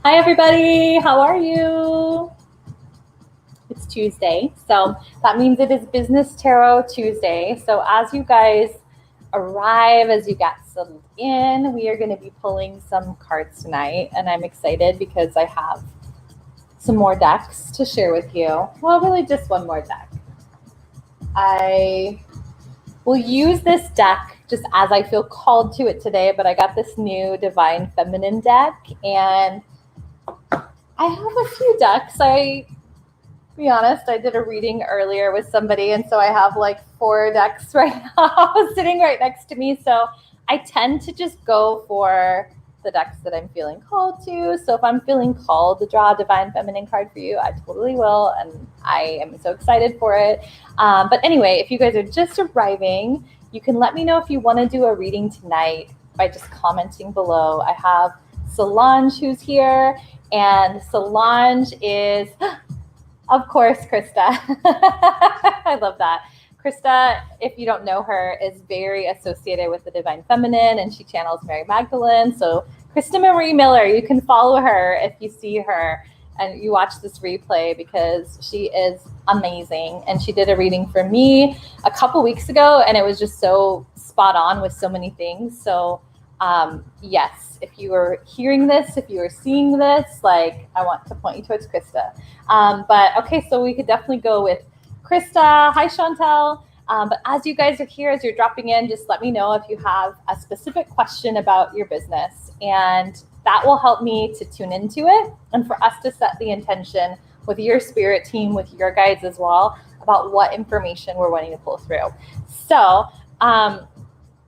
Hi, everybody. How are you? It's Tuesday, so that means it is Business Tarot Tuesday. So as you guys arrive, as you get settled in, we are going to be pulling some cards tonight, and I'm excited because I have some more decks to share with you. Well, really just one more deck. I will use this deck just as I feel called to it today, but I got this new Divine Feminine deck, and I have a few decks. To be honest, I did a reading earlier with somebody, and so I have like 4 decks right now sitting right next to me. So I tend to just go for the decks that I'm feeling called to. So if I'm feeling called to draw a Divine Feminine card for you, I totally will, and I am so excited for it. But anyway, if you guys are just arriving, you can let me know if you want to do a reading tonight by just commenting below. I have Solange who's here, and Solange is... Of course, Krista. I love that. Krista, if you don't know her, is very associated with the Divine Feminine, and she channels Mary Magdalene. So Krista Marie Miller, you can follow her if you see her and you watch this replay, because she is amazing. And she did a reading for me a couple weeks ago, and it was just so spot on with so many things. So yes, if you are hearing this, if you are seeing this, like, I want to point you towards Krista. But okay, so we could definitely go with Krista. Hi, Chantel. But as you guys are here, as you're dropping in, just let me know if you have a specific question about your business, and that will help me to tune into it and for us to set the intention with your spirit team, with your guides as well, about what information we're wanting to pull through. So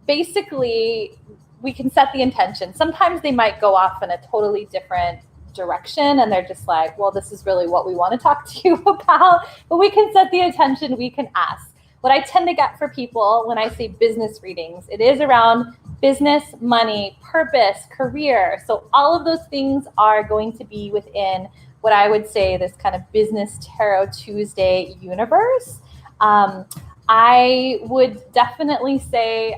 basically, we can set the intention. Sometimes they might go off in a totally different direction, and they're just like, well, this is really what we want to talk to you about. But we can set the intention, we can ask. What I tend to get for people when I say business readings, it is around business, money, purpose, career. So all of those things are going to be within what I would say this kind of Business Tarot Tuesday universe. I would definitely say,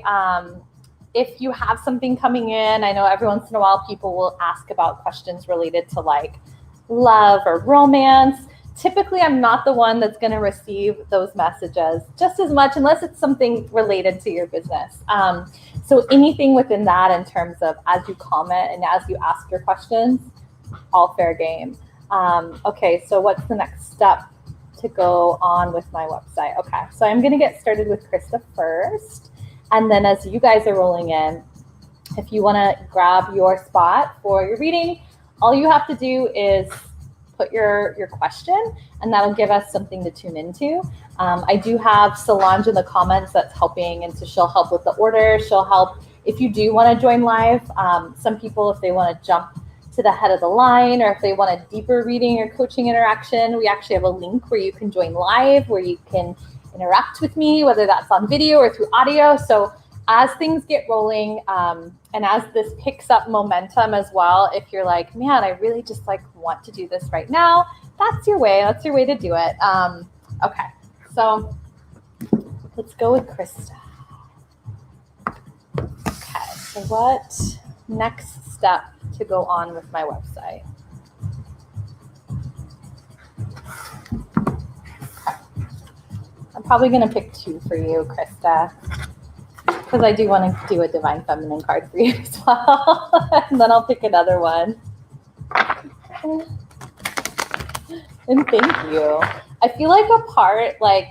if you have something coming in, I know every once in a while people will ask about questions related to like love or romance. Typically, I'm not the one that's going to receive those messages just as much, unless it's something related to your business. So anything within that, in terms of as you comment and as you ask your questions, all fair game. Okay, so what's the next step to go on with my website? Okay, so I'm going to get started with Krista first. And then as you guys are rolling in, if you want to grab your spot for your reading, all you have to do is put your question, and that'll give us something to tune into. I do have Solange in the comments that's helping, and so she'll help with the order. She'll help if you do want to join live. Some people, if they want to jump to the head of the line, or if they want a deeper reading or coaching interaction, we actually have a link where you can join live, where you can interact with me, whether that's on video or through audio. So as things get rolling, and as this picks up momentum as well, if you're like, man, I really just like want to do this right now, that's your way. That's your way to do it. Okay, so let's go with Krista. Okay, so what next step to go on with my website? I'm probably going to pick 2 for you, Krista, because I do want to do a Divine Feminine card for you as well. And then I'll pick another one. And thank you. I feel like a part, like,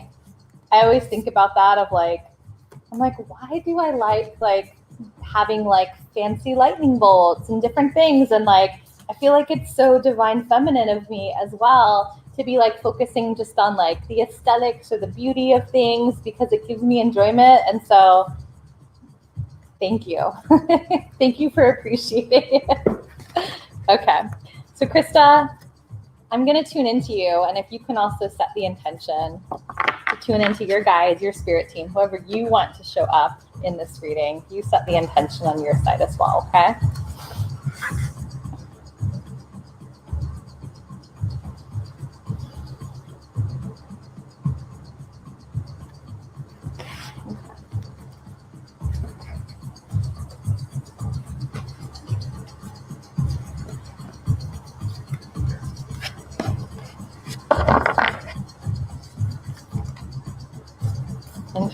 I always think about that of like, I'm like, why do I like having like fancy lightning bolts and different things? And like, I feel like it's so Divine Feminine of me as well to be like focusing just on like the aesthetics or the beauty of things, because it gives me enjoyment. And so thank you. Thank you for appreciating it. Okay, so Krista, I'm going to tune into you, and if you can also set the intention to tune into your guides, your spirit team, whoever you want to show up in this reading, you set the intention on your side as well, okay?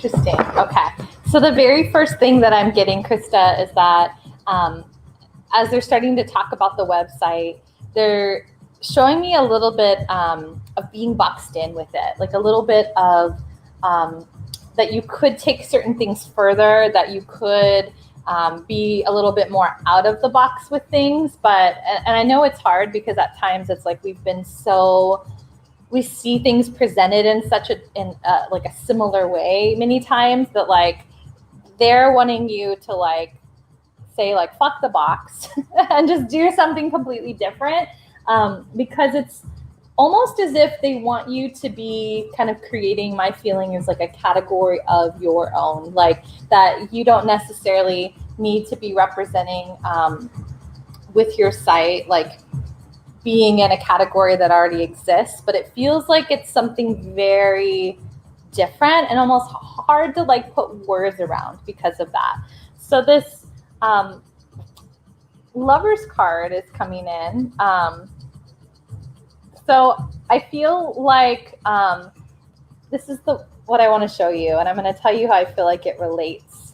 Interesting. Okay. So the very first thing that I'm getting, Krista, is that as they're starting to talk about the website, they're showing me a little bit of being boxed in with it, like a little bit of that you could take certain things further, that you could be a little bit more out of the box with things. But, and I know it's hard because at times it's like we've been so, we see things presented in such like a similar way many times that like they're wanting you to like say like fuck the box and just do something completely different, because it's almost as if they want you to be kind of creating, my feeling is like a category of your own, like that you don't necessarily need to be representing with your site, like being in a category that already exists, but it feels like it's something very different and almost hard to like put words around because of that. So this Lover's card is coming in. So I feel like this is what I want to show you, and I'm going to tell you how I feel like it relates.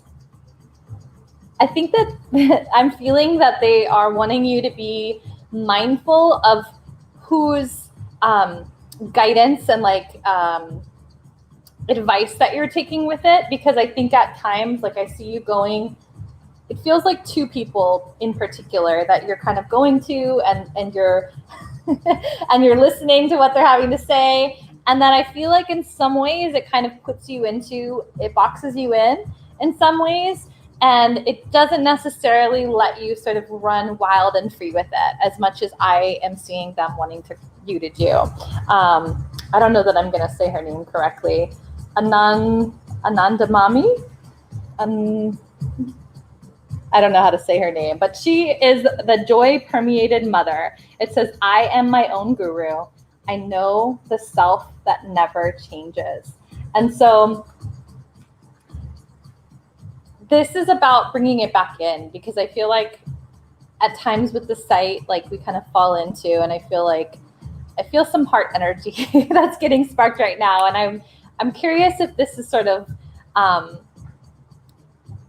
I think that I'm feeling that they are wanting you to be mindful of whose guidance and like advice that you're taking with it, because I think at times, like I see you going, it feels like two people in particular that you're kind of going to, and you're and you're listening to what they're having to say. And then I feel like in some ways it kind of puts you into, it boxes you in some ways, and it doesn't necessarily let you sort of run wild and free with it as much as I am seeing them wanting you to do. I don't know that I'm going to say her name correctly. Anandamami? I don't know how to say her name, but she is the joy permeated mother. It says, I am my own guru. I know the self that never changes. And so this is about bringing it back in, because I feel like at times with the site, like we kind of fall into, and I feel some heart energy that's getting sparked right now. And I'm curious if this is sort of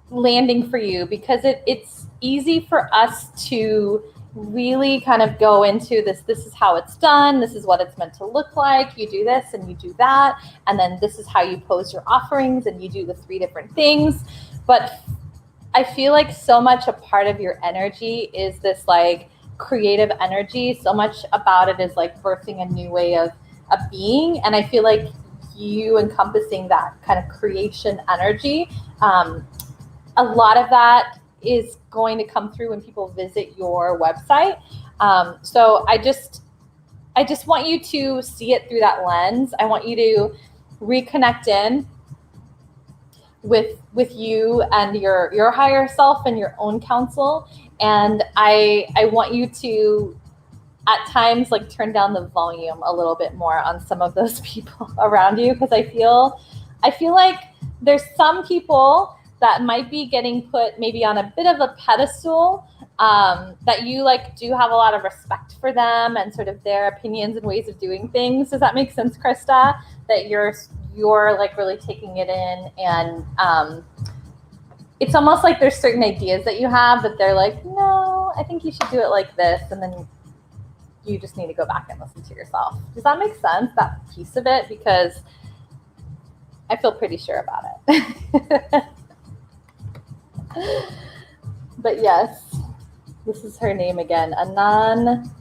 landing for you, because it's easy for us to really kind of go into this is how it's done, this is what it's meant to look like, you do this and you do that, and then this is how you pose your offerings and you do the 3 different things. But I feel like so much a part of your energy is this like creative energy. So much about it is like birthing a new way of being, and I feel like you encompassing that kind of creation energy, a lot of that is going to come through when people visit your website. So I just want you to see it through that lens. I want you to reconnect in with you and your higher self and your own counsel. And I want you to at times like turn down the volume a little bit more on some of those people around you, because I feel like there's some people that might be getting put maybe on a bit of a pedestal, that you like do have a lot of respect for them and sort of their opinions and ways of doing things. Does that make sense, Krista? That you're like really taking it in, and it's almost like there's certain ideas that you have that they're like, no, I think you should do it like this, and then you just need to go back and listen to yourself. Does that make sense, that piece of it? Because I feel pretty sure about it. But yes, this is her name again, Anan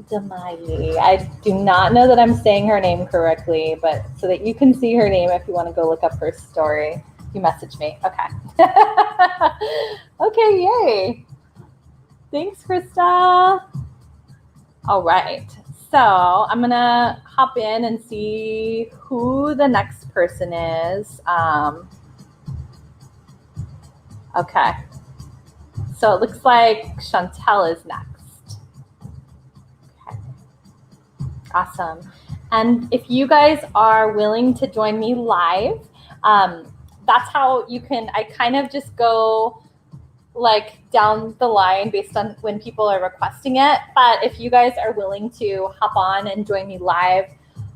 Damayi. I do not know that I'm saying her name correctly, but so that you can see her name if you want to go look up her story, you message me. Okay. Okay, yay. Thanks, Krista. All right. So I'm going to hop in and see who the next person is. Okay. So it looks like Chantel is next. Okay. Awesome. And if you guys are willing to join me live, that's how you can, I kind of just go like down the line based on when people are requesting it. But if you guys are willing to hop on and join me live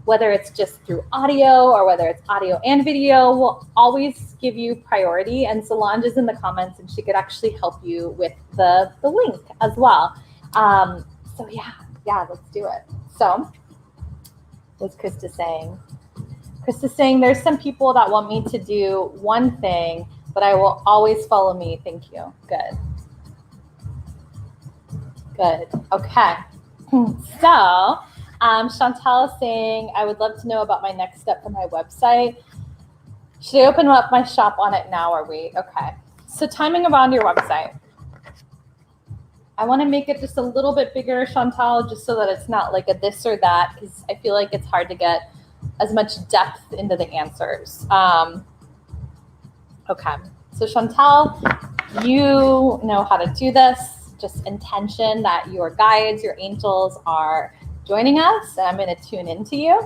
whether it's just through audio or whether it's audio and video, we'll always give you priority. And Solange is in the comments and she could actually help you with the link as well. So yeah, let's do it. So what's Krista saying? Krista's saying there's some people that want me to do one thing, but I will always follow me. Thank you. Good. Okay. So Chantal is saying, I would love to know about my next step for my website. Should I open up my shop on it now or wait? Okay. So timing around your website. I want to make it just a little bit bigger, Chantal, just so that it's not like a this or that, because I feel like it's hard to get as much depth into the answers. Okay. So Chantal, you know how to do this. Just intention that your guides, your angels are joining us, and I'm going to tune into you.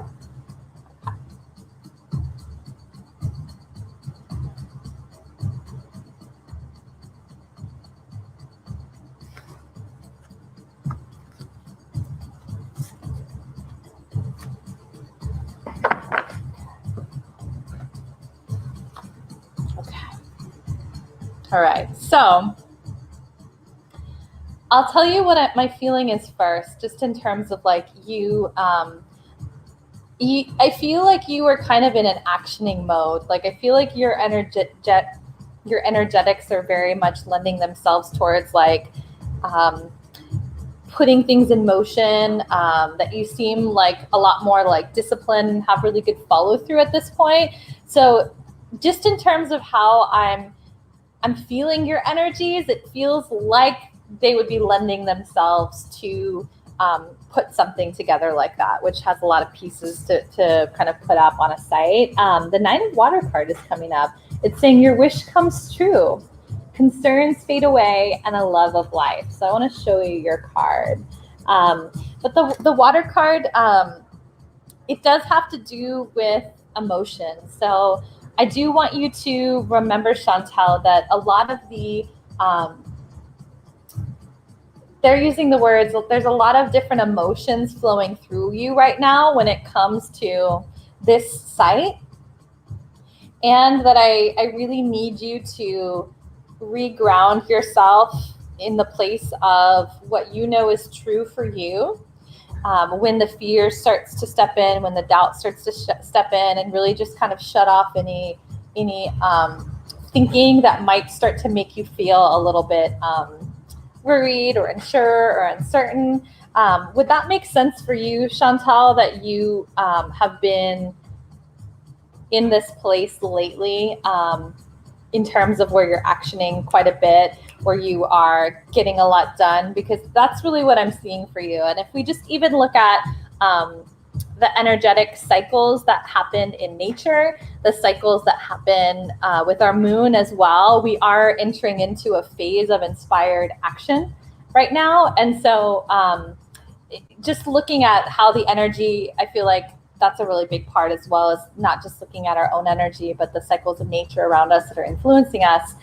Okay. All right. So I'll tell you what my feeling is first, just in terms of like you, I feel like you were kind of in an actioning mode. Like I feel like your energetics are very much lending themselves towards like putting things in motion, that you seem like a lot more like disciplined and have really good follow through at this point. So just in terms of how I'm feeling your energies, it feels like they would be lending themselves to put something together like that, which has a lot of pieces to kind of put up on a site. The Knight of Water card is coming up. It's saying your wish comes true, concerns fade away, and a love of life. So I want to show you your card. But the water card, it does have to do with emotion. So I do want you to remember, Chantal, that a lot of the they're using the words, there's a lot of different emotions flowing through you right now when it comes to this site. And that I really need you to reground yourself in the place of what you know is true for you. When the fear starts to step in, when the doubt starts to step in, and really just kind of shut off any thinking that might start to make you feel a little bit worried or unsure or uncertain. Would that make sense for you, Chantal, that you have been in this place lately, in terms of where you're actioning quite a bit, where you are getting a lot done? Because that's really what I'm seeing for you. And if we just even look at the energetic cycles that happen in nature, the cycles that happen with our moon as well, we are entering into a phase of inspired action right now. And so just looking at how the energy, I feel like that's a really big part, as well as not just looking at our own energy, but the cycles of nature around us that are influencing us.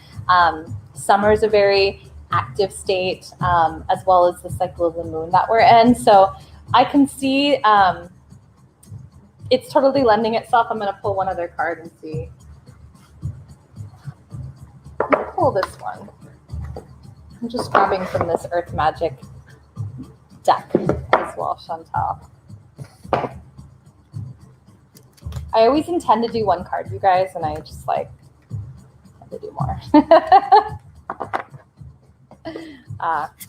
Summer is a very active state, as well as the cycle of the moon that we're in. So I can see it's totally lending itself. I'm going to pull one other card and see. I'm going to pull this one. I'm just grabbing from this Earth Magic deck as well, Chantal. I always intend to do one card, you guys, and I just like have to do more.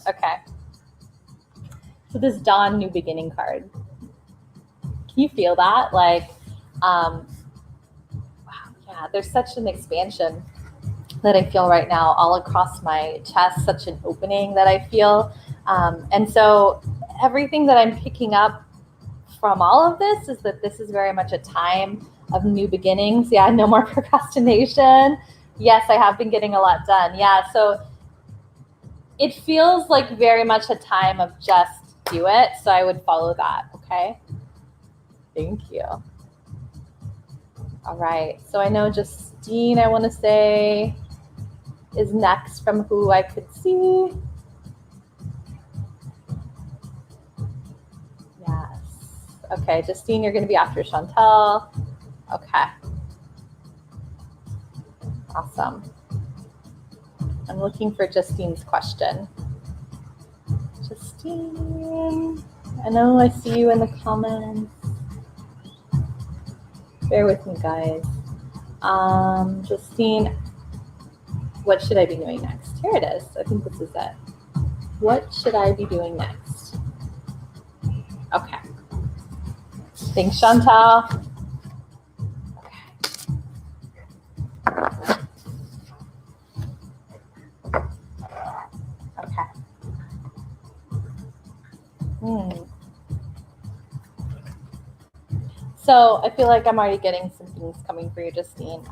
Okay. So this Dawn New Beginning card. Can you feel that? Like, wow, yeah, there's such an expansion that I feel right now all across my chest, such an opening that I feel. And so everything that I'm picking up from all of this is that this is very much a time of new beginnings. Yeah, no more procrastination. Yes, I have been getting a lot done. Yeah, so it feels like very much a time of just do it. So I would follow that, okay? Thank you. All right, so I know Justine, I want to say, is next from who I could see. Yes. Okay, Justine, you're going to be after Chantel. Okay. Awesome. I'm looking for Justine's question. Justine, I know I see you in the comments. Bear with me, guys. Justine, what should I be doing next? Here it is. I think this is it. What should I be doing next? Okay. Thanks, Chantal. Okay. So I feel like I'm already getting some things coming for you, Justine.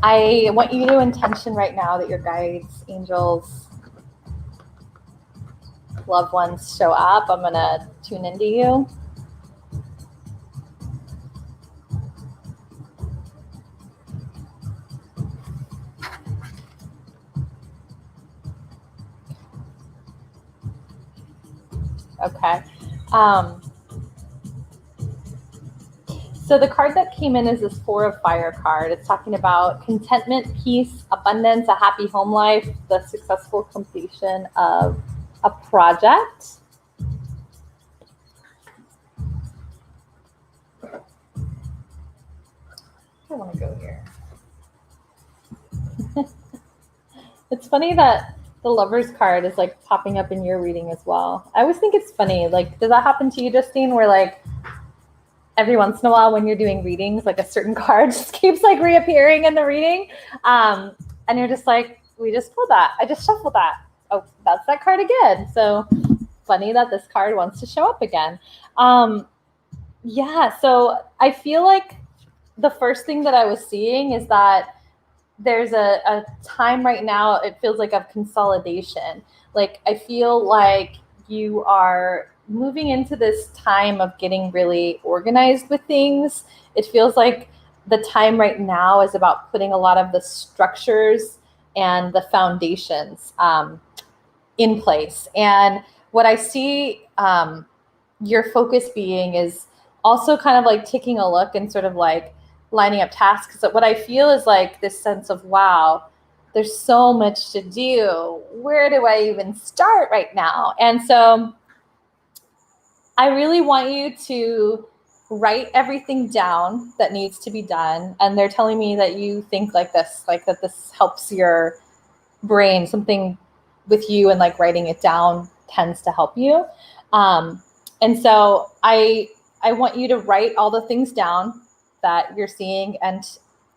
I want you to intention right now that your guides, angels, loved ones show up. I'm going to tune into you. Okay. So the card that came in is this Four of Fire card. It's talking about contentment, peace, abundance, a happy home life, the successful completion of a project. I want to go here. It's funny that the Lover's card is like popping up in your reading as well. I always think it's funny. Like, does that happen to you, Justine, where like every once in a while when you're doing readings, like a certain card just keeps like reappearing in the reading? And you're just like, we just pulled that. I just shuffled that. Oh, that's that card again. So funny that this card wants to show up again. Yeah, so I feel like the first thing that I was seeing is that there's a time right now, it feels like, of consolidation. Like, I feel like you are moving into this time of getting really organized with things. It feels like the time right now is about putting a lot of the structures and the foundations in place. And what I see your focus being is also kind of like taking a look and sort of like lining up tasks. So what I feel is like this sense of, wow, there's so much to do. Where do I even start right now? And so I really want you to write everything down that needs to be done. And they're telling me that you think like this, like that this helps your brain, something with you and like writing it down tends to help you. And so I want you to write all the things down that you're seeing. And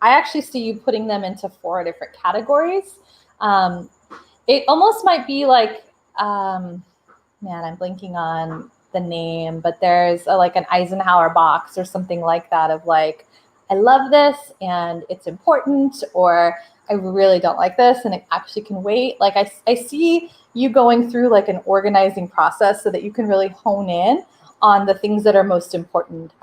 I actually see you putting them into 4 different categories. It almost might be like, man, I'm blanking on the name, but there's like an Eisenhower box or something like that of like, I love this and it's important, or I really don't like this and it actually can wait. Like I see you going through like an organizing process so that you can really hone in on the things that are most important.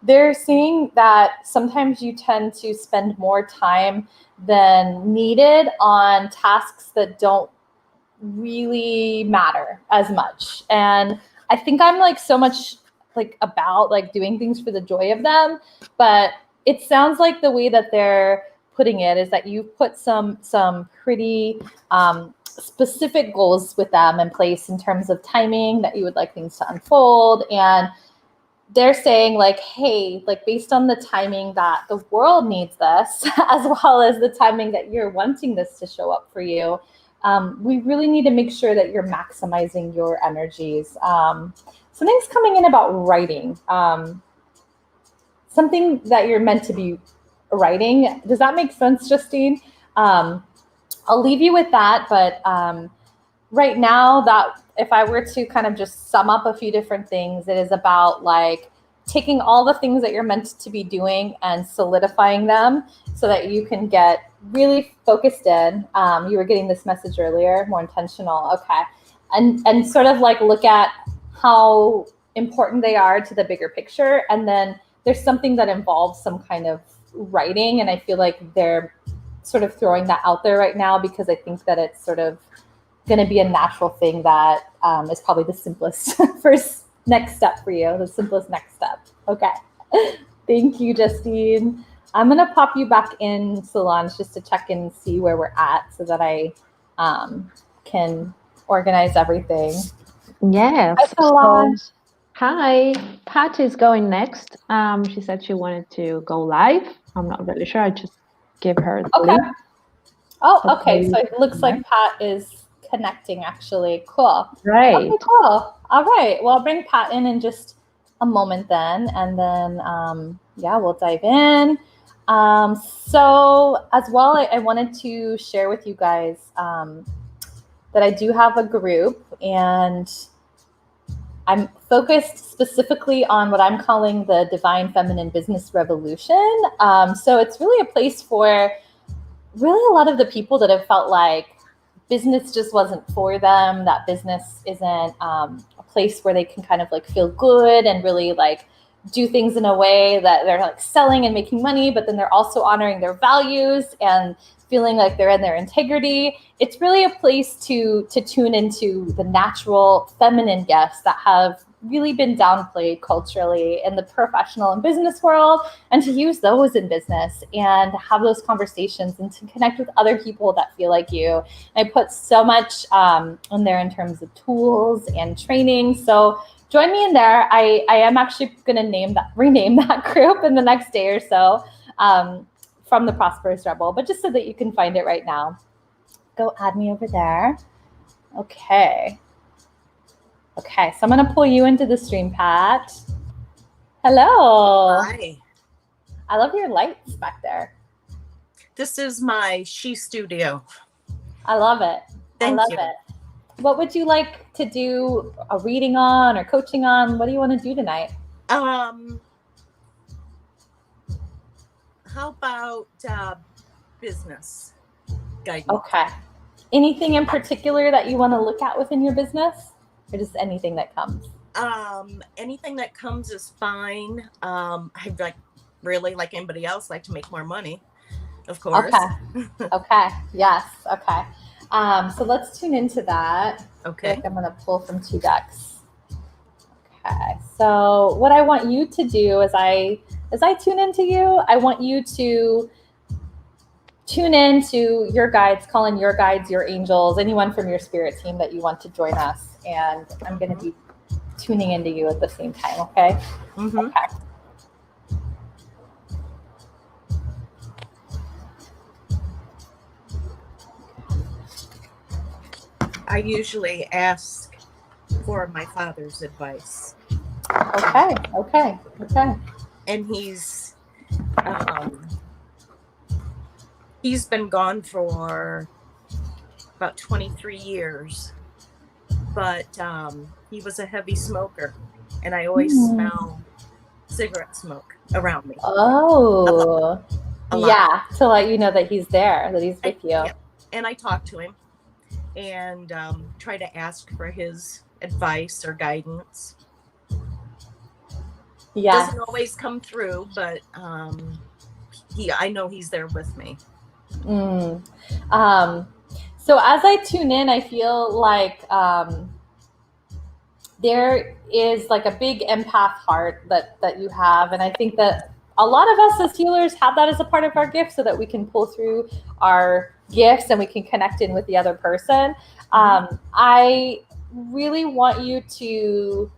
They're saying that sometimes you tend to spend more time than needed on tasks that don't really matter as much. And I think I'm like so much like about like doing things for the joy of them, but it sounds like the way that they're putting it is that you've put some pretty specific goals with them in place in terms of timing that you would like things to unfold. And they're saying like, hey, like based on the timing that the world needs this, as well as the timing that you're wanting this to show up for you, we really need to make sure that you're maximizing your energies. Something's coming in about writing, something that you're meant to be writing. Does that make sense, Justine? I'll leave you with that, but right now, that if I were to kind of just sum up a few different things, it is about like taking all the things that you're meant to be doing and solidifying them so that you can get really focused in. You were getting this message earlier, more intentional. Okay. And sort of like look at how important they are to the bigger picture. And then there's something that involves some kind of writing. And I feel like they're sort of throwing that out there right now because I think that it's sort of going to be a natural thing that is probably the simplest next step for you, the simplest next step. Okay. Thank you, Justine. I'm going to pop you back in, Solange, just to check and see where we're at so that I can organize everything. Yes. Hi, Solange. So, hi. Pat is going next. She said she wanted to go live. I'm not really sure. I just give her the Okay. link. Oh, okay. So Hopefully, it looks like Pat is connecting, actually. Cool. right. Okay, cool. All right. Well, I'll bring Pat in just a moment then. And then, yeah, we'll dive in. So as well, I wanted to share with you guys that I do have a group, and I'm focused specifically on what I'm calling the Divine Feminine Business Revolution. So it's really a place for really a lot of the people that have felt like business just wasn't for them, that business isn't a place where they can kind of like feel good and really like do things in a way that they're like selling and making money, but then they're also honoring their values and feeling like they're in their integrity. It's really a place to tune into the natural feminine gifts that have really been downplayed culturally in the professional and business world, and to use those in business and have those conversations and to connect with other people that feel like you. I put so much in there in terms of tools and training. So join me in there. I am actually going to rename that group in the next day or so from the Prosperous Rebel, but just so that you can find it right now. Go add me over there. Okay. Okay, so I'm going to pull you into the stream, Pat. Hello. Hi. I love your lights back there. This is my She Studio. I love it. Thank I love you. it. What would you like to do a reading on or coaching on? What do you want to do tonight? How about business guidance? Okay. Anything in particular that you want to look at within your business, or just anything that comes? Anything that comes is fine. I really like anybody else like to make more money, of course. Okay. Okay. Yes. Okay. So let's tune into that. Okay. I feel like I'm going to pull from 2 decks. Okay. So what I want you to do as I tune into you, I want you to tune in to your guides, call in your guides, your angels, anyone from your spirit team that you want to join us. And I'm going to be tuning into you at the same time, okay? Mm-hmm. Okay. I usually ask for my father's advice. Okay. And he's been gone for about 23 years, but he was a heavy smoker, and I always smell cigarette smoke around me. Oh, yeah, to let you know that he's there, that he's with you. Yeah. And I talk to him and try to ask for his advice or guidance. Yeah. Doesn't always come through, but I know he's there with me. So as I tune in, I feel like there is like a big empath heart that you have, and I think that a lot of us as healers have that as a part of our gift, so that we can pull through our gifts and we can connect in with the other person. I really want you to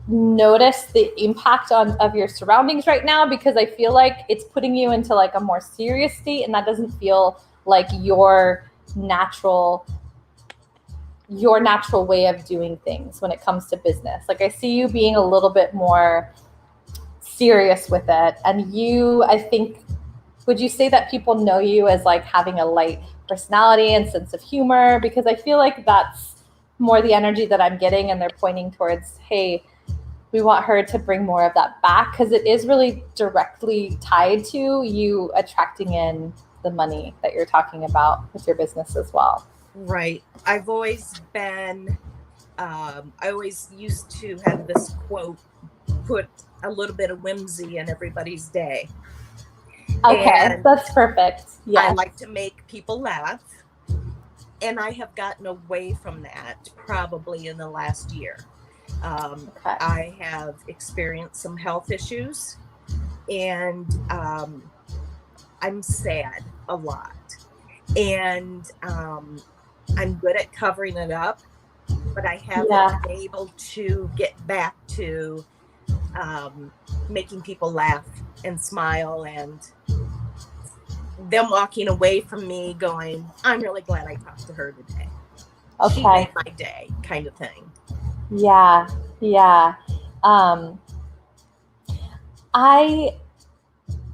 notice the impact of your surroundings right now, because I feel like it's putting you into like a more serious state, and that doesn't feel like your natural way of doing things when it comes to business. Like I see you being a little bit more serious with it, and I think, would you say that people know you as like having a light personality and sense of humor? Because I feel like that's more the energy that I'm getting, and they're pointing towards, hey, we want her to bring more of that back, because it is really directly tied to you attracting in the money that you're talking about with your business as well. Right. I've always been, I always used to have this quote, put a little bit of whimsy in everybody's day. Okay, and that's perfect. Yeah. I like to make people laugh. And I have gotten away from that probably in the last year. Okay. I have experienced some health issues, and I'm sad a lot. And I'm good at covering it up, but I haven't Yeah. been able to get back to making people laugh and smile, and them walking away from me going, I'm really glad I talked to her today. She Okay. made my day, kind of thing. Yeah. Yeah. I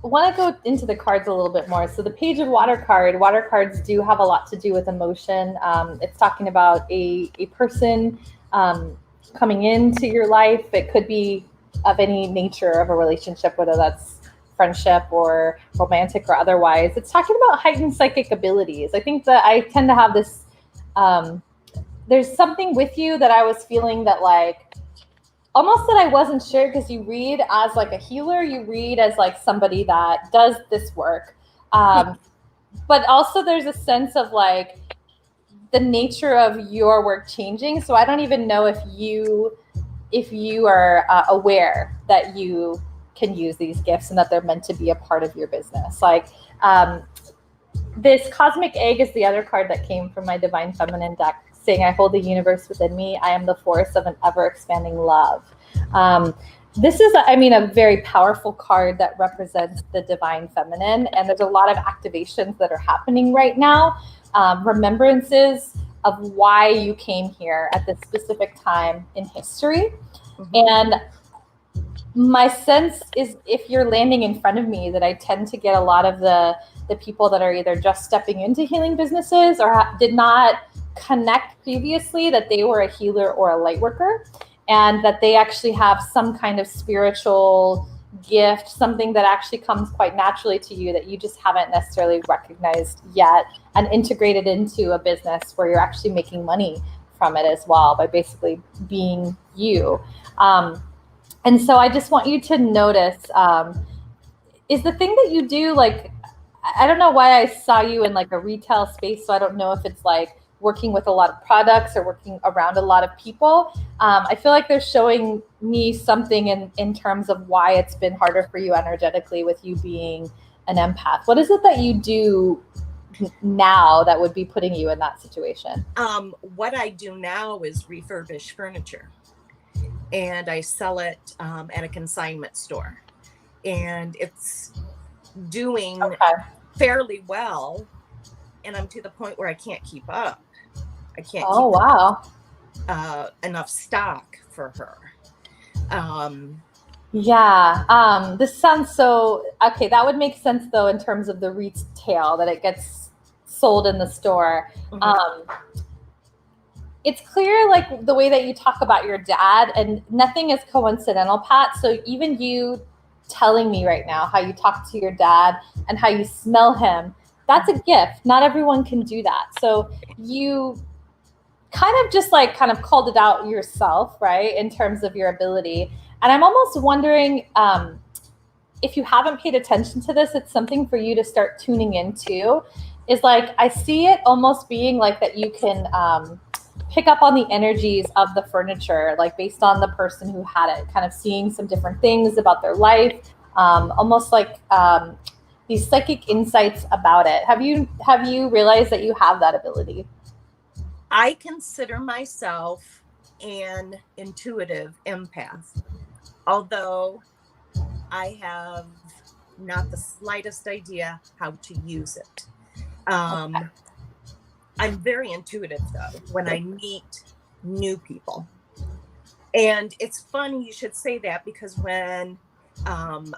want to go into the cards a little bit more. So the Page of Water card, water cards do have a lot to do with emotion. It's talking about a person coming into your life. It could be of any nature of a relationship, whether that's friendship or romantic or otherwise. It's talking about heightened psychic abilities. I think that I tend to have this, there's something with you that I was feeling that like, almost that I wasn't sure, because you read as like a healer, you read as like somebody that does this work. But also there's a sense of like the nature of your work changing. So I don't even know if you are aware that you can use these gifts and that they're meant to be a part of your business. Like this cosmic egg is the other card that came from my divine feminine deck, saying, I hold the universe within me. I am the force of an ever expanding love. This is, a very powerful card that represents the divine feminine. And there's a lot of activations that are happening right now. Remembrances of why you came here at this specific time in history. And my sense is, if you're landing in front of me, that I tend to get a lot of the people that are either just stepping into healing businesses or did not connect previously that they were a healer or a light worker, and that they actually have some kind of spiritual gift, something that actually comes quite naturally to you that you just haven't necessarily recognized yet, and integrated into a business where you're actually making money from it as well by basically being you. And so I just want you to notice, is the thing that you do, like, I don't know why I saw you in like a retail space, so I don't know if it's like working with a lot of products or working around a lot of people. I feel like they're showing me something in terms of why it's been harder for you energetically with you being an empath. What is it that you do now that would be putting you in that situation? What I do now is refurbish furniture, and I sell it at a consignment store, and it's doing fairly well, and I'm to the point where I can't keep up. I can't keep enough stock for her. This sounds so okay. That would make sense though in terms of the retail, that it gets sold in the store. It's clear, like the way that you talk about your dad, and nothing is coincidental, Pat. So even you telling me right now how you talk to your dad and how you smell him, that's a gift. Not everyone can do that. So you kind of called it out yourself, right, in terms of your ability. And I'm almost wondering, if you haven't paid attention to this, it's something for you to start tuning into. Is like, I see it almost being like that you can pick up on the energies of the furniture, like based on the person who had it, kind of seeing some different things about their life, almost like these psychic insights about it. Have you realized that you have that ability? I consider myself an intuitive empath, although I have not the slightest idea how to use it. I'm very intuitive though when I meet new people. And it's funny you should say that, because when I'm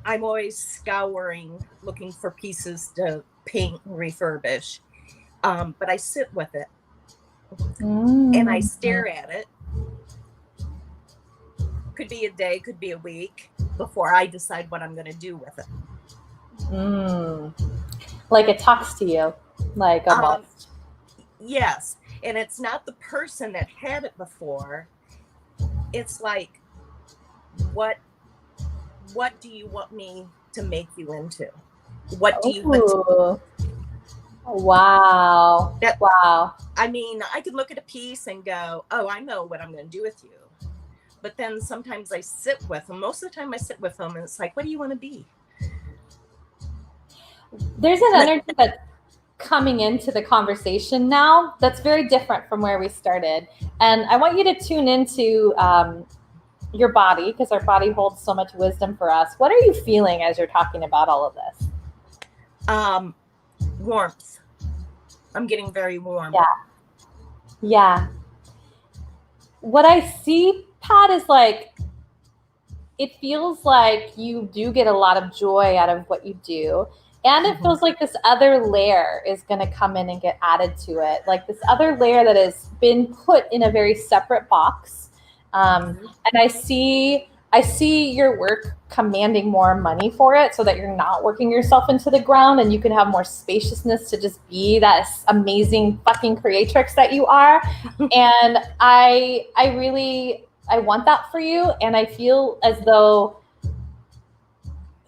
always scouring, looking for pieces to paint and refurbish, but I sit with it and I stare at it. Could be a day, could be a week before I decide what I'm going to do with it. Like it talks to you, like almost. Yes. And it's not the person that had it before. It's like, what do you want me to make you into? What do you want to? Wow. That- Wow. I mean, I could look at a piece and go, oh, I know what I'm going to do with you. But then sometimes I sit with them. Most of the time I sit with them and it's like, what do you want to be? There's an energy that's coming into the conversation now that's very different from where we started. And I want you to tune into your body, because our body holds so much wisdom for us. What are you feeling as you're talking about all of this? Warmth. I'm getting very warm. Yeah. What I see, Pat, is like, it feels like you do get a lot of joy out of what you do. And it feels like this other layer is going to come in and get added to it. Like this other layer that has been put in a very separate box. And I see your work commanding more money for it, so that you're not working yourself into the ground and you can have more spaciousness to just be that amazing fucking creatrix that you are. And I want that for you. And I feel as though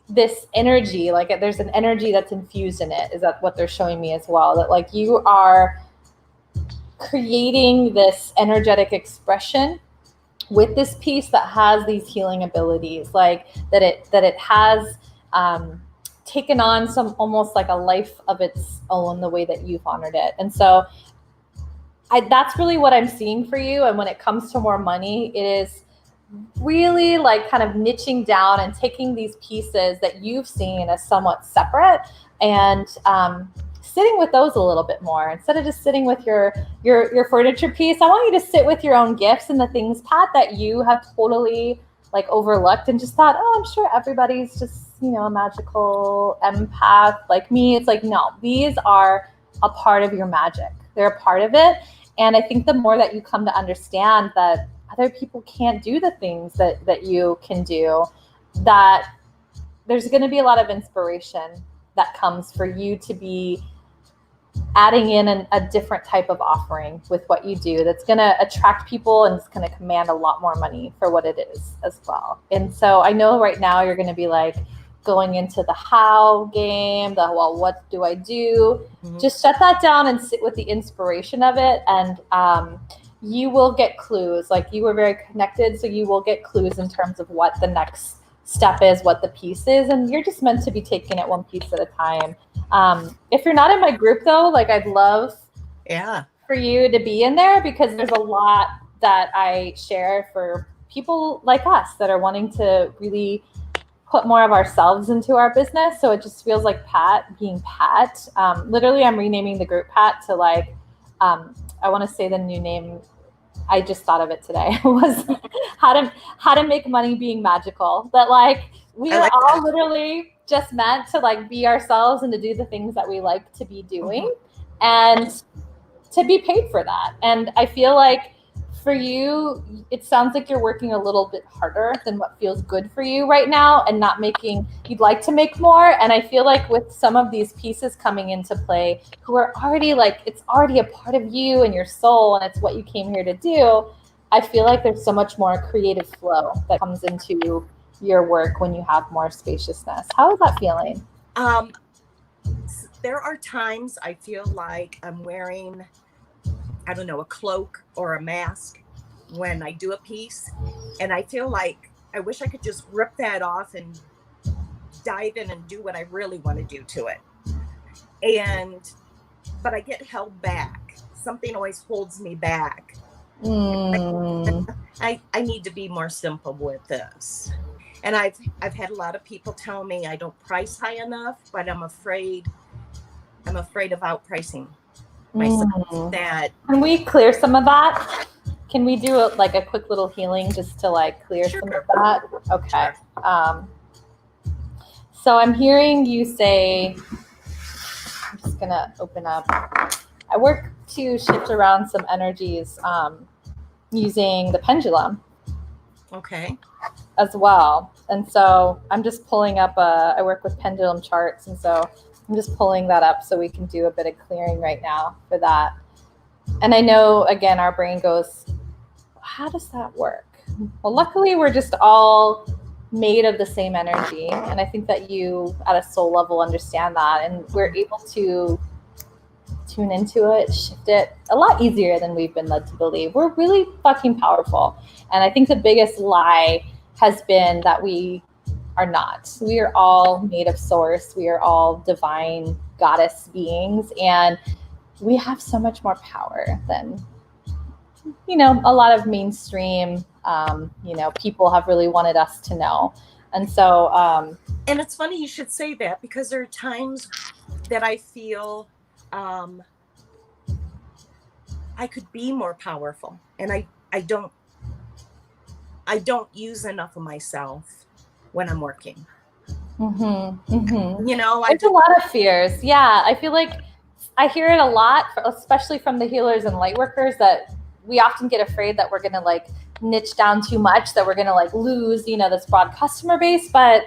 this energy, like there's an energy that's infused in it. Is that what they're showing me as well? That like you are creating this energetic expression with this piece that has these healing abilities, like that it has taken on some almost like a life of its own, the way that you've honored it. And so that's really what I'm seeing for you. And when it comes to more money, it is really like kind of niching down and taking these pieces that you've seen as somewhat separate and sitting with those a little bit more. Instead of just sitting with your furniture piece, I want you to sit with your own gifts and the things, Pat, that you have totally like overlooked and just thought, oh, I'm sure everybody's just, you know, a magical empath like me. It's like, no, these are a part of your magic. They're a part of it. And I think the more that you come to understand that other people can't do the things that you can do, that there's going to be a lot of inspiration that comes for you to be adding in a different type of offering with what you do that's going to attract people and it's going to command a lot more money for what it is as well. And so I know right now you're going to be like going into the how game, well, what do I do? Just shut that down and sit with the inspiration of it. And you will get clues. Like you were very connected, so you will get clues in terms of what the next step is, what the piece is, and you're just meant to be taking it one piece at a time. If you're not in my group though, like I'd love for you to be in there, because there's a lot that I share for people like us that are wanting to really put more of ourselves into our business. So it just feels like Pat being Pat. Literally, I'm renaming the group Pat to like, I want to say the new name. I just thought of it today. Was how to make money being magical. That like we are all literally just meant to like be ourselves and to do the things that we like to be doing and to be paid for that. And I feel like for you, it sounds like you're working a little bit harder than what feels good for you right now and not making, you'd like to make more. And I feel like with some of these pieces coming into play who are already like, it's already a part of you and your soul and it's what you came here to do, I feel like there's so much more creative flow that comes into your work when you have more spaciousness. How is that feeling? There are times I feel like I'm wearing, I don't know, a cloak or a mask when I do a piece. And I feel like I wish I could just rip that off and dive in and do what I really want to do to it. But I get held back. Something always holds me back. I need to be more simple with this. And I've had a lot of people tell me I don't price high enough, but I'm afraid of outpricing myself. That can we clear some of that? Can we do like a quick little healing just to like clear some of that? Okay. Sure. So I'm hearing you say, I'm just gonna open up. I work to shift around some energies using the pendulum. Okay. As well. And so I'm just pulling up I work with pendulum charts, and so I'm just pulling that up so we can do a bit of clearing right now for that. And I know, again, our brain goes, how does that work? Well, luckily we're just all made of the same energy. And I think that you at a soul level understand that. And we're able to tune into it, shift it a lot easier than we've been led to believe. We're really fucking powerful. And I think the biggest lie has been that we are not. We are all made of source. We are all divine goddess beings. And we have so much more power than, you know, a lot of mainstream, you know, people have really wanted us to know. And so, and it's funny you should say that, because there are times that I feel I could be more powerful, and I don't use enough of myself when I'm working. You know, there's a lot of fears. Yeah, I feel like I hear it a lot, especially from the healers and light workers, that we often get afraid that we're going to like niche down too much, that we're going to like lose, you know, this broad customer base. But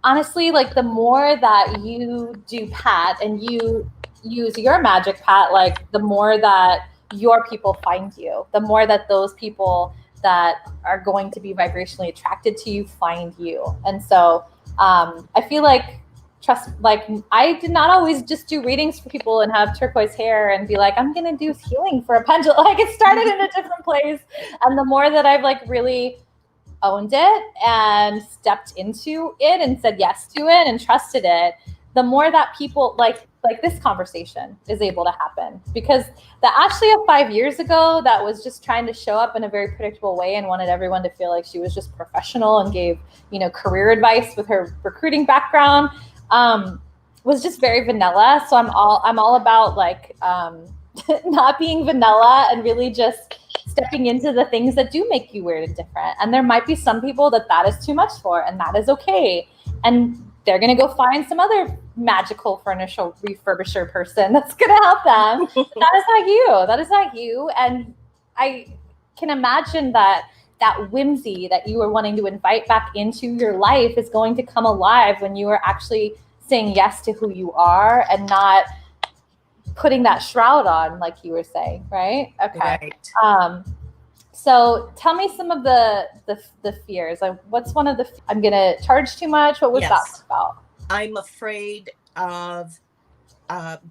honestly, like the more that you do Pat and you use your magic, Pat, like the more that your people find you, the more that those people that are going to be vibrationally attracted to you find you. And so I feel like I did not always just do readings for people and have turquoise hair and be like, I'm going to do healing for a pendulum. Like it started in a different place. And the more that I've like really owned it and stepped into it and said yes to it and trusted it, the more that people like this conversation is able to happen. Because the Ashley of 5 years ago that was just trying to show up in a very predictable way and wanted everyone to feel like she was just professional and gave, you know, career advice with her recruiting background, was just very vanilla. So I'm all about like not being vanilla and really just stepping into the things that do make you weird and different. And there might be some people that is too much for, and that is okay. And they're going to go find some other magical furniture refurbisher person that's going to help them. That is not you. That is not you. And I can imagine that whimsy that you are wanting to invite back into your life is going to come alive when you are actually saying yes to who you are and not putting that shroud on, like you were saying, right? Okay. Right. So tell me some of the fears. Like, what's one of the? I'm gonna charge too much. What was that about? I'm afraid of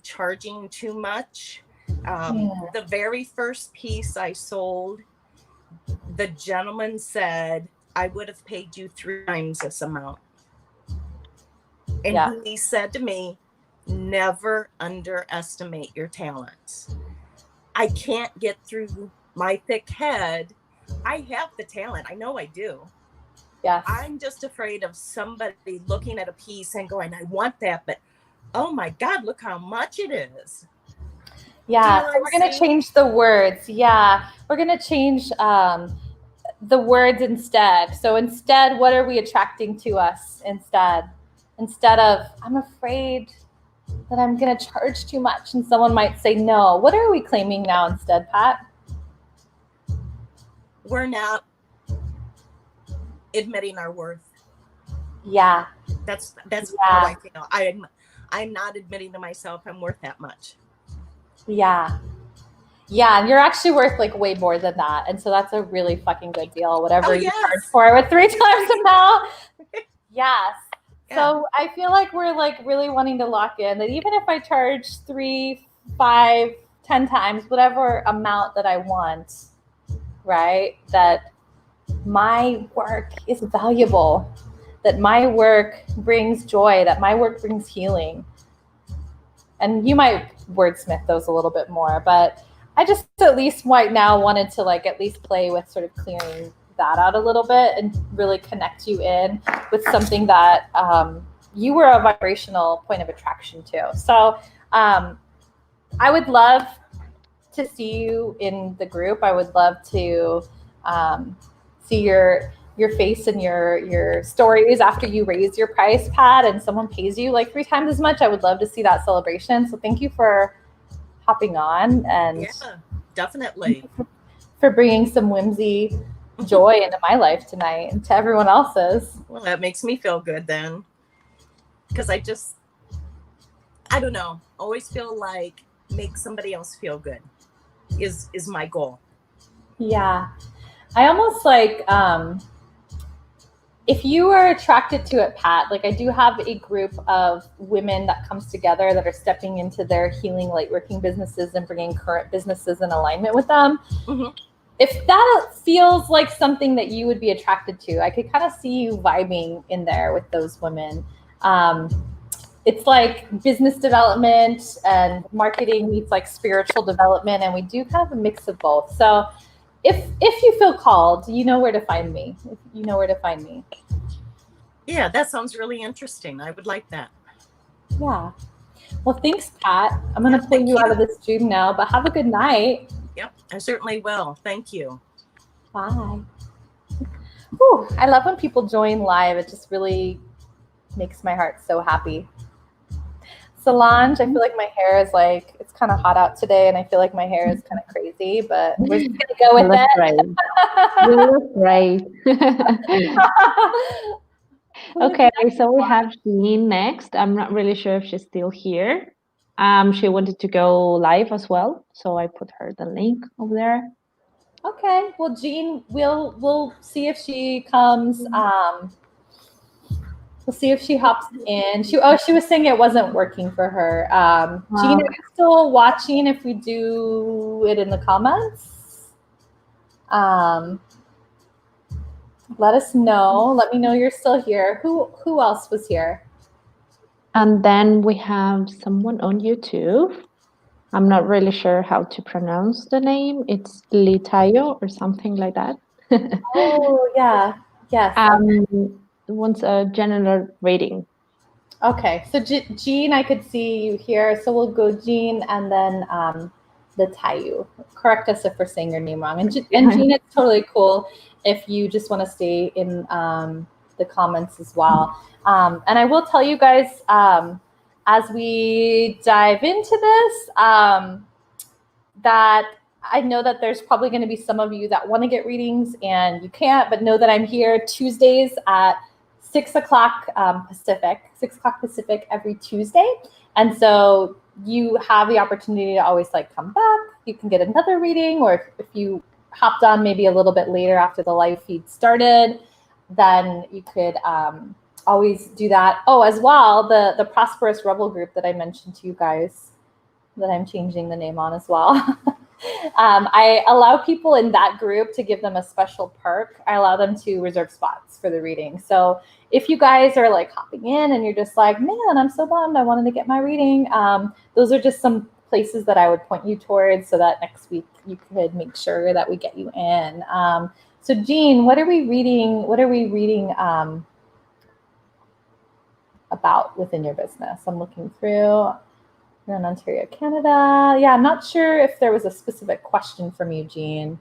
charging too much. The very first piece I sold, the gentleman said, I would have paid you 3 times this amount. And he said to me, never underestimate your talents. I can't get through my thick head. I have the talent. I know I do. Yes. I'm just afraid of somebody looking at a piece and going, I want that, but oh my God, look how much it is. Yeah, so we're going to change the words. Yeah, we're going to change the words instead. So instead, what are we attracting to us instead? Instead of, I'm afraid that I'm going to charge too much and someone might say no. What are we claiming now instead, Pat? We're not admitting our worth. Yeah. That's how I feel. I'm not admitting to myself I'm worth that much. Yeah. Yeah, and you're actually worth like way more than that. And so that's a really fucking good deal. Whatever you charge for it with 3 times amount. Yes. Yeah. So I feel like we're like really wanting to lock in that even if I charge 3, 5, 10 times, whatever amount that I want, right? That my work is valuable, that my work brings joy, that my work brings healing. And you might wordsmith those a little bit more, but I just at least right now wanted to like at least play with sort of clearing that out a little bit and really connect you in with something that you were a vibrational point of attraction to. So I would love to see you in the group. I would love to see your face and your stories after you raise your price, Pat, and someone pays you like 3 times as much. I would love to see that celebration. So thank you for hopping on, and definitely for bringing some whimsy, joy into my life tonight and to everyone else's. Well, that makes me feel good then, because I don't know, always feel like make somebody else feel good is my goal. Yeah. I almost like if you are attracted to it, Pat, like I do have a group of women that comes together that are stepping into their healing lightworking businesses and bringing current businesses in alignment with them. Mhm. If that feels like something that you would be attracted to, I could kind of see you vibing in there with those women. It's like business development and marketing meets like spiritual development, and we do kind of a mix of both. So if you feel called, you know where to find me. You know where to find me. Yeah, that sounds really interesting. I would like that. Yeah. Well, thanks, Pat. I'm going to pull you out of this dream now, but have a good night. Yep, I certainly will. Thank you. Bye. Whew, I love when people join live. It just really makes my heart so happy. Solange, I feel like my hair is like, it's kind of hot out today, and I feel like my hair is kind of crazy, but we're just going to go with it. Great. You look great. Okay, so we have Jean next. I'm not really sure if she's still here. She wanted to go live as well, so I put her the link over there. Okay, well, Jean, we'll see if she comes. We'll see if she hops in. She was saying it wasn't working for her. Jean, are you still watching if we do it in the comments? Let us know. Let me know you're still here. Who else was here? And then we have someone on YouTube. I'm not really sure how to pronounce the name. It's Litayo or something like that. Oh, yeah. Yes. Wants a general rating. Okay. So Jean, I could see you here. So we'll go Jean and then Litayo. Correct us if we're saying your name wrong. And Jean, it's totally cool if you just want to stay in the comments as well. And I will tell you guys, as we dive into this, that I know that there's probably going to be some of you that want to get readings and you can't, but know that I'm here Tuesdays at 6 o'clock Pacific, 6 o'clock Pacific every Tuesday. And so you have the opportunity to always like come back. You can get another reading, or if you hopped on maybe a little bit later after the live feed started, then you could always do that. Oh, as well, the Prosperous Rebel group that I mentioned to you guys, that I'm changing the name on as well. I allow people in that group to give them a special perk. I allow them to reserve spots for the reading. So if you guys are like hopping in and you're just like, man, I'm so bummed, I wanted to get my reading. Those are just some places that I would point you towards so that next week you could make sure that we get you in. So Jean, what are we reading? What are we reading about within your business? I'm looking through. You're in Ontario, Canada. Yeah, I'm not sure if there was a specific question from you, Jean.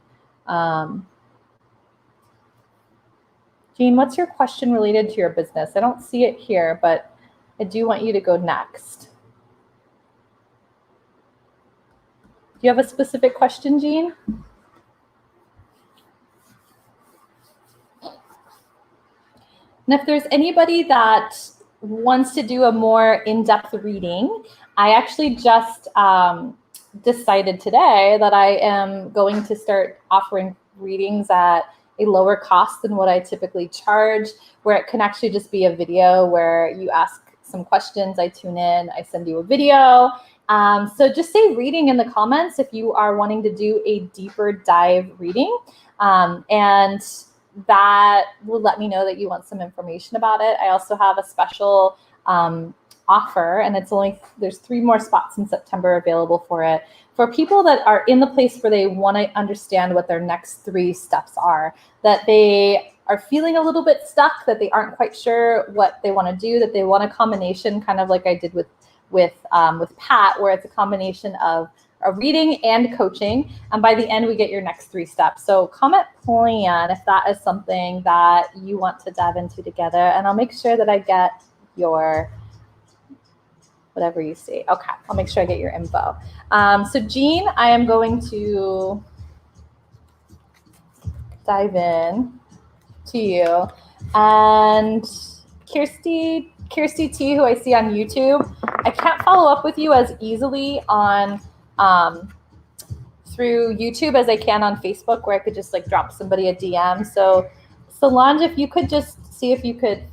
Jean, what's your question related to your business? I don't see it here, but I do want you to go next. Do you have a specific question, Jean? And if there's anybody that wants to do a more in-depth reading, I actually just decided today that I am going to start offering readings at a lower cost than what I typically charge, where it can actually just be a video where you ask some questions, I tune in, I send you a video. So just say reading in the comments if you are wanting to do a deeper dive reading. And that will let me know that you want some information about it. I also have a special offer, and there's 3 more spots in September available for it, for people that are in the place where they want to understand what their next 3 steps are, that they are feeling a little bit stuck, that they aren't quite sure what they want to do, that they want a combination, kind of like I did with Pat, where it's a combination of a reading and coaching, and by the end we get your next 3 steps. So comment plan if that is something that you want to dive into together, and I'll make sure that I get your whatever you see. Okay, I'll make sure I get your info. So Jean, I am going to dive in to you, and Kirsty T, who I see on YouTube, I can't follow up with you as easily on through YouTube as I can on Facebook, where I could just like drop somebody a DM. So Solange, if you could just see if you could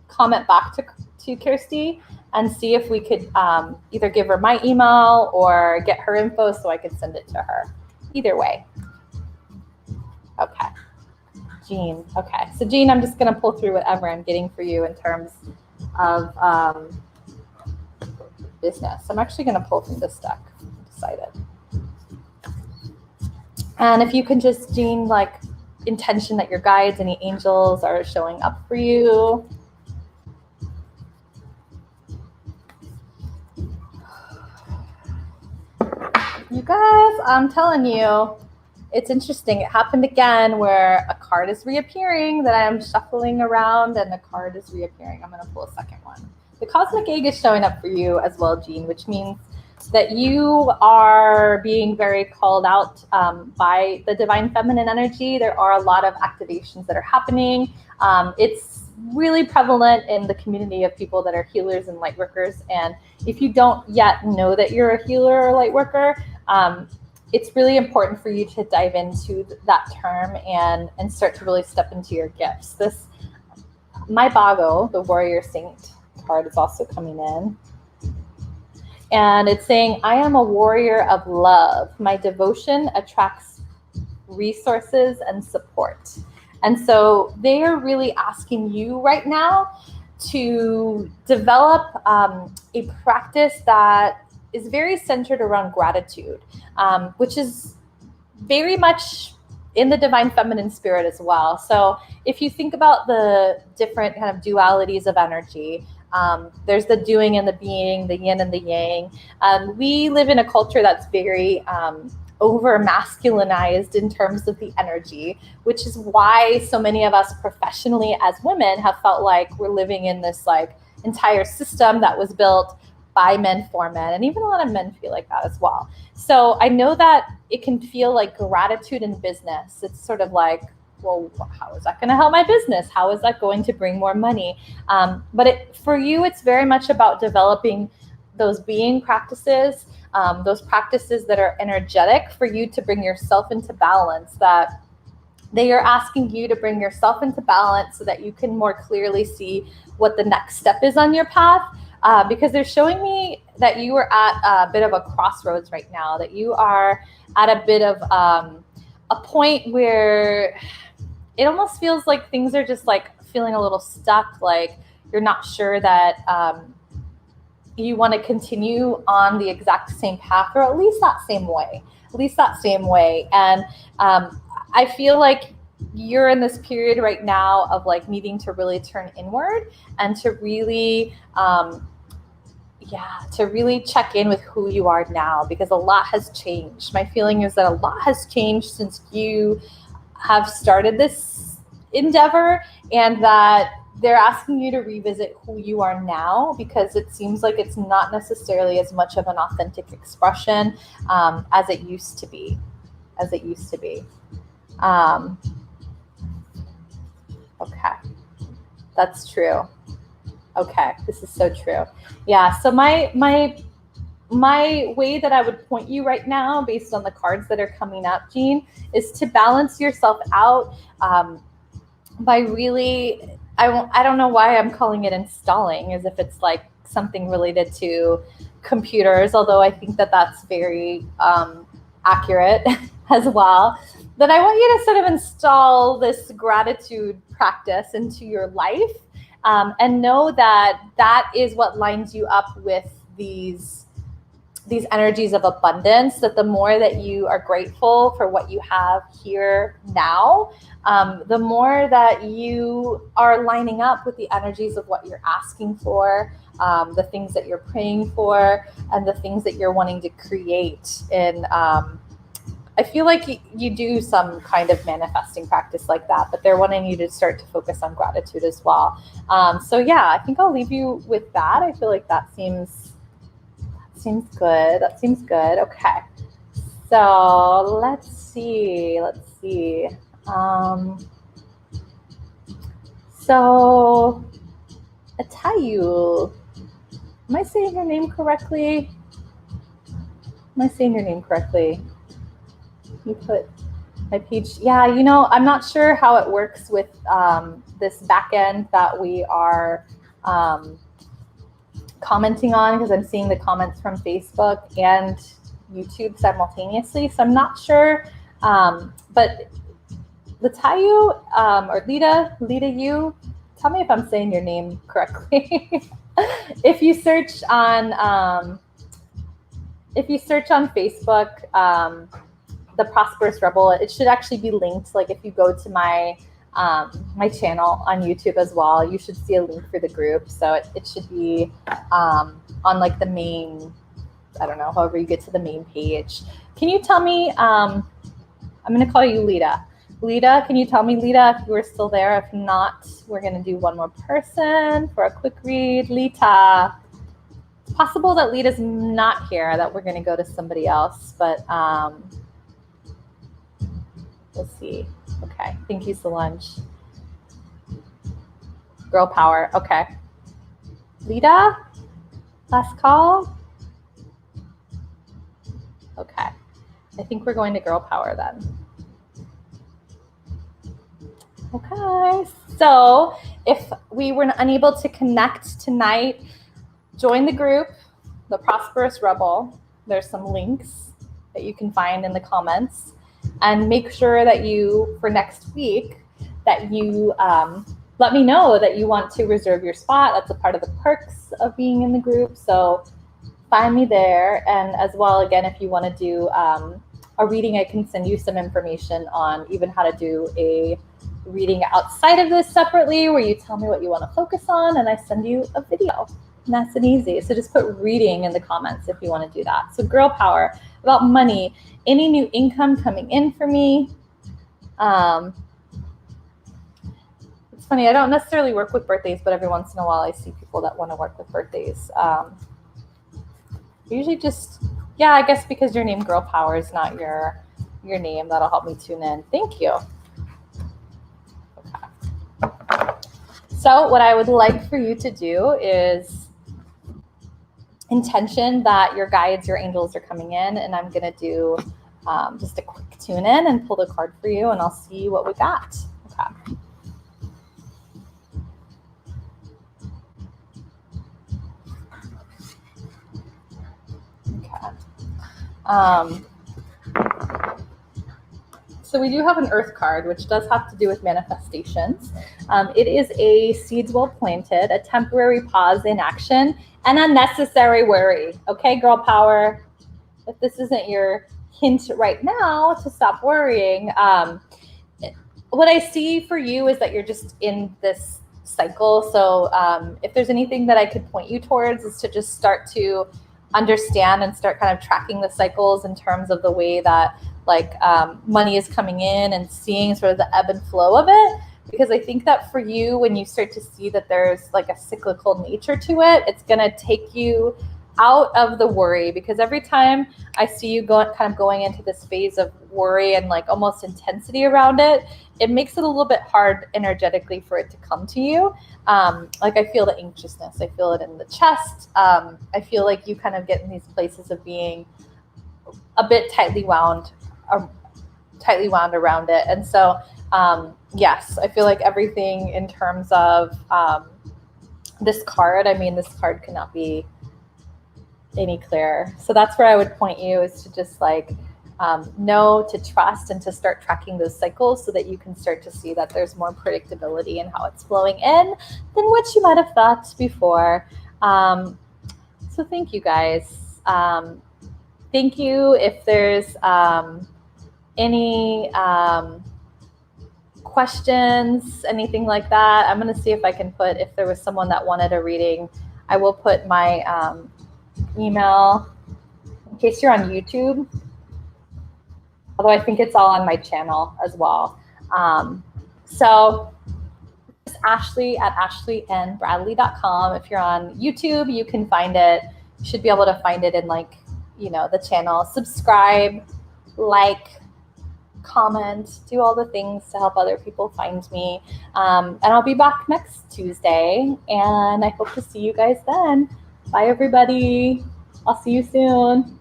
comment back to Kirsty and see if we could either give her my email or get her info so I could send it to her. Either way. Okay. Jean. Okay. So Jean, I'm just going to pull through whatever I'm getting for you in terms of business. I'm actually going to pull from this deck. Decided. And if you can just, Jean, like intention that your guides, any angels are showing up for you. You guys, I'm telling you, it's interesting. It happened again where a card is reappearing that I'm shuffling around and the card is reappearing. I'm going to pull a second one. The cosmic egg is showing up for you as well, Jean, which means that you are being very called out by the divine feminine energy. There are a lot of activations that are happening. It's really prevalent in the community of people that are healers and light workers. And if you don't yet know that you're a healer or light worker, it's really important for you to dive into that term and start to really step into your gifts. This, my Bago, the warrior saint card, is also coming in. And it's saying, I am a warrior of love. My devotion attracts resources and support. And so they are really asking you right now to develop a practice that is very centered around gratitude, which is very much in the divine feminine spirit as well. So if you think about the different kind of dualities of energy, there's the doing and the being, the yin and the yang. We live in a culture that's very over masculinized in terms of the energy, which is why so many of us professionally as women have felt like we're living in this like entire system that was built by men for men, and even a lot of men feel like that as well. So I know that it can feel like gratitude in business. It's sort of like, well, how is that going to help my business? How is that going to bring more money? But for you, it's very much about developing those being practices, those practices that are energetic for you to bring yourself into balance, that they are asking you to bring yourself into balance so that you can more clearly see what the next step is on your path. Because they're showing me that you are at a bit of a crossroads right now, that you are at a bit of a point where it almost feels like things are just like feeling a little stuck, like you're not sure that you want to continue on the exact same path, or at least that same way. And I feel like you're in this period right now of like needing to really turn inward and to really check in with who you are now, because a lot has changed. My feeling is that a lot has changed since you have started this endeavor, and that they're asking you to revisit who you are now, because it seems like it's not necessarily as much of an authentic expression as it used to be. Okay, that's true. Okay, this is so true. Yeah, so my way that I would point you right now, based on the cards that are coming up, Jean, is to balance yourself out by really, I don't know why I'm calling it installing, as if it's like something related to computers, although I think that that's very accurate as well. That I want you to sort of install this gratitude practice into your life, and know that that is what lines you up with these energies of abundance, that the more that you are grateful for what you have here now, the more that you are lining up with the energies of what you're asking for, the things that you're praying for, and the things that you're wanting to create. And I feel like you do some kind of manifesting practice like that, but they're wanting you to start to focus on gratitude as well. So yeah, I think I'll leave you with that. I feel like that seems good. That seems good. Okay. So let's see. So Atayu, am I saying your name correctly? You put My page, yeah, you know, I'm not sure how it works with this back end that we are commenting on, because I'm seeing the comments from Facebook and YouTube simultaneously. So I'm not sure, but Latayu or Lita, you, tell me if I'm saying your name correctly. If you search on Facebook, the Prosperous Rebel, it should actually be linked. Like if you go to my my channel on YouTube as well, you should see a link for the group. So it should be on like the main, I don't know, however you get to the main page. Can you tell me, I'm gonna call you Lita. Lita, can you tell me, Lita, if you were still there? If not, we're gonna do one more person for a quick read. Lita, it's possible that Lita's not here, that we're gonna go to somebody else, but let's see. Okay, thank you, Solange. Girl power, okay. Lita, last call. Okay, I think we're going to girl power then. Okay, so if we were unable to connect tonight, join the group, The Prosperous Rebel. There's some links that you can find in the comments. And make sure that you, for next week, that you let me know that you want to reserve your spot. That's a part of the perks of being in the group. So find me there. And as well, again, if you want to do a reading, I can send you some information on even how to do a reading outside of this separately, where you tell me what you want to focus on and I send you a video. Nice and easy. So just put reading in the comments if you want to do that. So girl power, about money, any new income coming in for me. It's funny, I don't necessarily work with birthdays, but every once in a while I see people that want to work with birthdays. Usually just, yeah, I guess because your name Girl Power is not your name, that'll help me tune in. Thank you. Okay. So what I would like for you to do is intention that your guides, your angels are coming in, and I'm going to do just a quick tune in and pull the card for you, and I'll see what we got. Okay. So we do have an earth card, which does have to do with manifestations. It is a seeds well planted, a temporary pause in action, and unnecessary worry. Okay, girl power. If this isn't your hint right now to stop worrying, what I see for you is that you're just in this cycle. So if there's anything that I could point you towards, is to just start to understand and start kind of tracking the cycles in terms of the way that money is coming in and seeing sort of the ebb and flow of it. Because I think that for you, when you start to see that there's like a cyclical nature to it, it's going to take you out of the worry. Because every time I see you going into this phase of worry and like almost intensity around it, it makes it a little bit hard energetically for it to come to you. Like I feel the anxiousness, I feel it in the chest. I feel like you kind of get in these places of being a bit tightly wound around it. And so, yes, I feel like everything in terms of this card, I mean, this card cannot be any clearer. So that's where I would point you, is to just know, to trust, and to start tracking those cycles so that you can start to see that there's more predictability in how it's flowing in than what you might have thought before. So thank you guys. Thank you. If there's any questions, anything like that, I'm going to see if I can put, if there was someone that wanted a reading, I will put my email in case you're on YouTube. Although I think it's all on my channel as well. So it's Ashley at ashleynbradley.com. If you're on YouTube, you can find it. You should be able to find it in the channel. Subscribe, like, comment, do all the things to help other people find me. And I'll be back next Tuesday, and I hope to see you guys then. Bye, everybody. I'll see you soon.